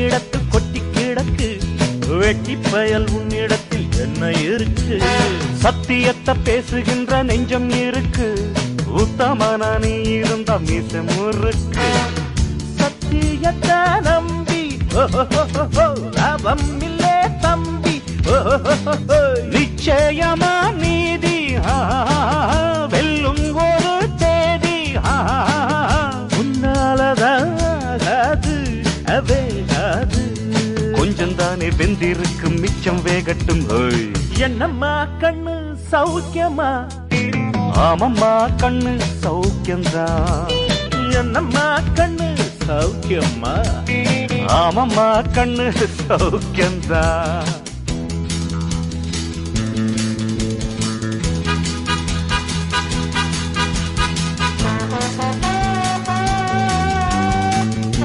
உன்னிடத்து கொட்டி கிடக்கு, வெட்டி பயல் உன்னிடத்தில் என்ன இருக்கு? சத்தியத்தை பேசுகின்ற நெஞ்சம் இருக்கு, உத்தமனா நீ இருந்த மீச முறுக்கு. சத்தியத்தை நம்பி லாபம் இல்லே தம்பி, நிச்சயமா நீதி வெல்லும் ஒரு தேதி. உன்னாலதாது அவேகாது, கொஞ்சம் தானே வெந்திருக்கும் மிச்சம் வேகட்டும். என்னம்மா கண்ணு சௌக்கியமா? ஆமம்மா கண்ணு சௌக்கியம்தான். என்னம்மா கண்ணு சௌக்கியமா? ஆமம்மா கண்ணு சௌக்கியம்தான்.